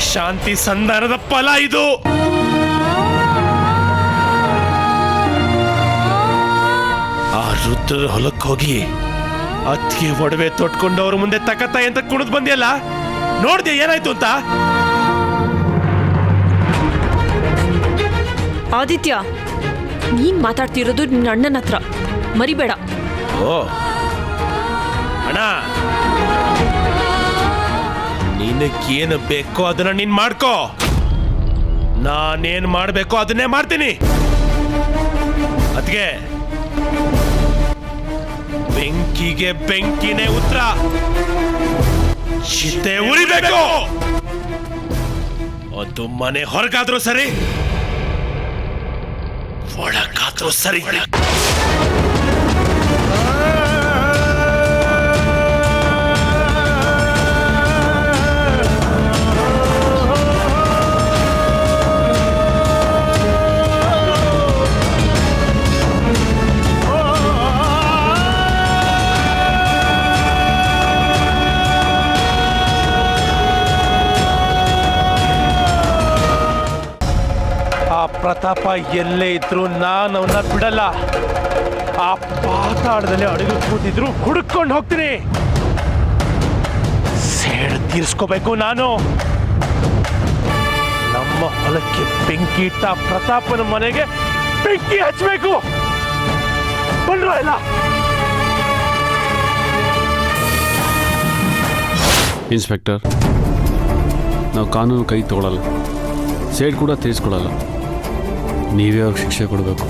ಶಾಂತಿ ಸಂಧಾನದ ಫಲ ಇದು. ಆ ರುದ್ರರ ಹೊಲಕ್ಕೆ ಹೋಗಿ ಅತ್ತಿಗೆ ಒಡವೆ ತೊಟ್ಕೊಂಡು ಅವ್ರ ಮುಂದೆ ತಕತಾಯಿ ಅಂತ ಕುಣಿದ್ ಬಂದಿಯಲ್ಲ, ನೋಡ್ದೆ ಏನಾಯ್ತು ಅಂತ? ಆದಿತ್ಯ, ನೀನ್ ಮಾತಾಡ್ತಿರೋದು ನಿನ್ನ ಅಣ್ಣನ ಹತ್ರ, ಮರಿಬೇಡ. ಓ ಅಣ್ಣ, ನಿನಗೇನು ಬೇಕೋ ಅದನ್ನ ನೀನ್ ಮಾಡ್ಕೋ, ನಾನೇನ್ ಮಾಡ್ಬೇಕೋ ಅದನ್ನೇ ಮಾಡ್ತೀನಿ. ಅದ್ಗೆ ಬೆಂಕಿಗೆ ಬೆಂಕಿನೇ ಉತ್ತರ. ಚಿತೆ ಉರಿಬೇಕು, ಅದು ಮನೆ ಹೊರಗಾದ್ರೂ ಸರಿ, ಒಳಗಾದ್ರೂ ಸರಿ. ಪ್ರತಾಪ ಎಲ್ಲೇ ಇದ್ರು ನಾನು ಅವನ್ನ ಬಿಡಲ್ಲ. ಆ ಪಾತಾಳದಲ್ಲಿ ಅಡುಗೆ ಕೂತಿದ್ರು ಹುಡುಕೊಂಡು ಹೋಗ್ತೀನಿ. ಸೇಡು ತೀರಿಸ್ಕೋಬೇಕು ನಾನು. ನಮ್ಮ ಹೊಲಕ್ಕೆ ಬೆಂಕಿ ಇಟ್ಟ ಪ್ರತಾಪನ ಮನೆಗೆ ಬೆಂಕಿ ಹಚ್ಚಬೇಕು. ಬಂದ್ರು ಇಲ್ಲ. ಇನ್ಸ್ಪೆಕ್ಟರ್, ನಾವು ಕಾನೂನು ಕೈ ತಗೊಳ್ಳಲ್ಲ, ಸೇಡ್ ಕೂಡ ತೀರಿಸ್ಕೊಡಲ್ಲ. ನೀವೇ ಅವ್ರಿಗೆ ಶಿಕ್ಷೆ ಕೊಡಬೇಕು.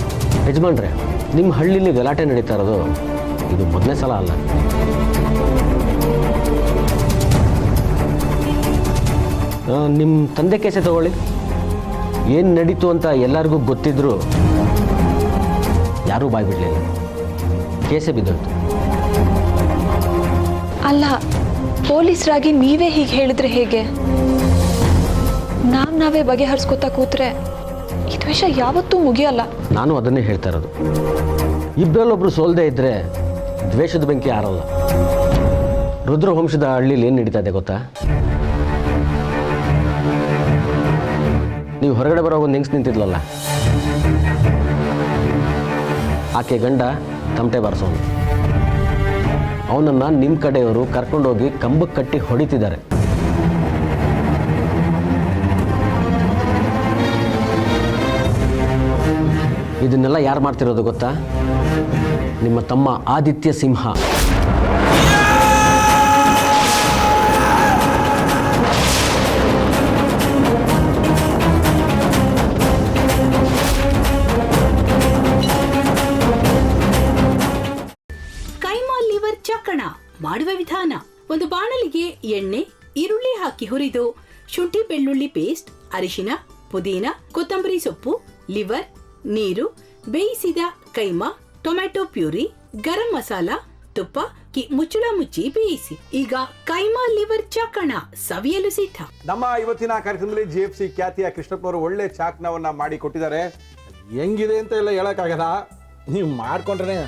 ಯಜಮಾನ್ರೆ, ನಿಮ್ಮ ಹಳ್ಳಿಲಿ ಗಲಾಟೆ ನಡೀತಾ ಇರೋದು ಇದು ಮೊದಲನೇ ಸಲ ಅಲ್ಲ. ನಿಮ್ಮ ತಂದೆ ಕೇಸೆ ತಗೊಳ್ಳಿ. ಏನು ನಡೀತು ಅಂತ ಎಲ್ಲರಿಗೂ ಗೊತ್ತಿದ್ರು ಯಾರೂ ಬಾಯ್ ಬಿಡಲಿಲ್ಲ, ಕೇಸೆ ಬಿದ್ದೋಯ್ತು. ಅಲ್ಲ, ಪೊಲೀಸರಾಗಿ ನೀವೇ ಹೀಗೆ ಹೇಳಿದ್ರೆ ಹೇಗೆ? ನಾವೇ ಬಗೆಹರಿಸ್ಕೊತಾ ಕೂತ್ರೆ ಈ ದ್ವೇಷ ಯಾವತ್ತೂ ಮುಗಿಯಲ್ಲ. ನಾನು ಅದನ್ನೇ ಹೇಳ್ತಾ ಇರೋದು. ಇಬ್ಬರಲ್ಲೊಬ್ರು ಸೋಲ್ದೇ ಇದ್ದರೆ ದ್ವೇಷದ ಬೆಂಕಿ ಆರಲ್ಲ. ರುದ್ರವಂಶದ ಹಳ್ಳಿಲಿ ಏನು ನಡೀತಾ ಇದೆ ಗೊತ್ತಾ? ನೀವು ಹೊರಗಡೆ ಬರೋ ಒಂದು ಹೆಂಗ್ಸ್ ನಿಂತಿದ್ಲಲ್ಲ, ಆಕೆ ಗಂಡ ತಮಟೆ ಬಾರಿಸೋನು. ಅವನನ್ನು ನಿಮ್ಮ ಕಡೆಯವರು ಕರ್ಕೊಂಡೋಗಿ ಕಂಬಕ್ಕೆ ಕಟ್ಟಿ ಹೊಡಿತಿದ್ದಾರೆ. ಇದನ್ನೆಲ್ಲ ಯಾರು ಮಾಡ್ತಿರೋದು ಗೊತ್ತಾ? ನಿಮ್ಮ ತಮ್ಮ ಆದಿತ್ಯ ಸಿಂಹ. ಕೈಮಾ ಲಿವರ್ ಚಕ್ಕಣ ಮಾಡುವ ವಿಧಾನ: ಒಂದು ಬಾಣಲಿಗೆ ಎಣ್ಣೆ, ಈರುಳ್ಳಿ ಹಾಕಿ ಹುರಿದು ಶುಂಠಿ ಬೆಳ್ಳುಳ್ಳಿ ಪೇಸ್ಟ್, ಅರಿಶಿನ, ಪುದೀನ, ಕೊತ್ತಂಬರಿ ಸೊಪ್ಪು, ಲಿವರ್, ನೀರು, ಬೇಯಿಸಿದ ಕೈಮಾ, ಟೊಮ್ಯಾಟೊ ಪ್ಯೂರಿ, ಗರಂ ಮಸಾಲ, ತುಪ್ಪ ಮುಚ್ಚಳ ಮುಚ್ಚಿ ಬೇಯಿಸಿ. ಈಗ ಕೈಮಾ ಲಿವರ್ ಚಾಕಣ ಸವಿಯಲು ಸಿದ್ಧ. ನಮ್ಮ ಇವತ್ತಿನ ಕಾರ್ಯಕ್ರಮದಲ್ಲಿ GFC ಖ್ಯಾತಿಯ ಕೃಷ್ಣಪ್ಪನವರು ಒಳ್ಳೆ ಚಾಕ್ನವನ್ನ ಮಾಡಿ ಕೊಟ್ಟಿದ್ದಾರೆ. ಹೆಂಗಿದೆ ಅಂತ ಎಲ್ಲ ಹೇಳಕ್ಕಾಗಲ್ಲ, ನೀವು ಮಾಡ್ಕೊಂಡ್ರೆ.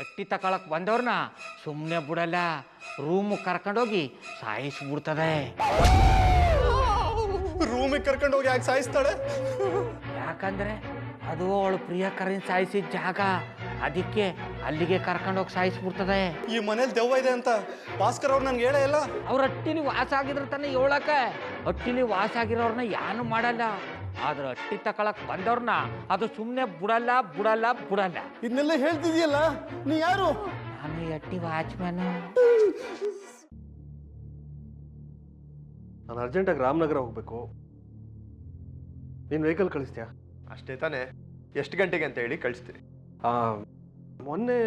ಎಟ್ಟಿ ತಕೊಳಕ್ ಬಂದವ್ರನ್ನ ಸುಮ್ಮನೆ ಬಿಡಲ್ಲ, ರೂಮ್ ಕರ್ಕೊಂಡೋಗಿ ಸಾಯಿಸ್ಬಿಡ್ತದೆ. ರೂಮಿಗೆ ಕರ್ಕೊಂಡೋಗಿ ಯಾಕೆ ಸಾಯಿಸ್ತಾಳೆ? ಯಾಕಂದ್ರೆ ಅದು ಅವಳು ಪ್ರಿಯಕರನ್ ಸಾಯಿಸಿದ ಜಾಗ, ಅದಕ್ಕೆ ಅಲ್ಲಿಗೆ ಕರ್ಕೊಂಡೋಗಿ ಸಾಯಿಸ್ಬಿಡ್ತದೆ. ಈ ಮನೇಲಿ ದೆವ್ವ ಇದೆ ಅಂತ ಭಾಸ್ಕರ್ ಅವ್ರು ನನ್ಗೆ ಹೇಳೇ ಇಲ್ಲ. ಅವ್ರ ಹಟ್ಟಿಲಿ ವಾಸ ಆಗಿದ್ರ ತಾನೆ ಹೇಳಕ. ಹಟ್ಟಿಲಿ ವಾಸ ಆಗಿರೋರ್ನ ಏನು ಮಾಡಲ್ಲ, ಆದ್ರೆ ಹಟ್ಟಿ ತಕೊಳಕ್ ಬಂದವ್ರನ್ನ ಅದು ಸುಮ್ಮನೆ ಬಿಡಲ್ಲ ಬಿಡಲ್ಲ ಬಿಡಲ್ಲ. ಇದನ್ನೆಲ್ಲ ಹೇಳ್ತಿದ್ಯಲ್ಲ, ನೀ ಯಾರು? ನಾನು ಹಟ್ಟಿ ವಾಚ್ಮ್ಯಾನ್. ನಾನು ಅರ್ಜೆಂಟಾಗಿ ರಾಮನಗರ ಹೋಗ್ಬೇಕು. ನೀನು ವೆಹಿಕಲ್ ಕಳಿಸ್ತೀಯಾ? ಅಷ್ಟೇ ತಾನೇ, ಎಷ್ಟು ಗಂಟೆಗೆ ಅಂತ ಹೇಳಿ ಕಳಿಸ್ತೀನಿ. ಮೊನ್ನೆ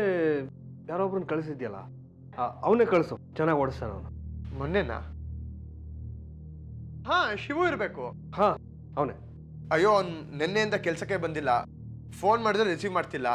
ಯಾರೊಬ್ರನ್ನ ಕಳಿಸಿದ್ಯಲ್ಲ, ಅವನೇ ಕಳಿಸು, ಚೆನ್ನಾಗಿ ಓಡಿಸ್ತಾನೆ ಅವನು. ಮೊನ್ನೆನಾ? ಹಾ, ಶಿವು ಇರಬೇಕು. ಹಾಂ ಅವನೇ. ಅಯ್ಯೋ, ಅವ್ನು ನಿನ್ನೆಯಿಂದ ಕೆಲಸಕ್ಕೆ ಬಂದಿಲ್ಲ. ಫೋನ್ ಮಾಡಿದ್ರೆ ರಿಸೀವ್ ಮಾಡ್ತಿಲ್ಲ.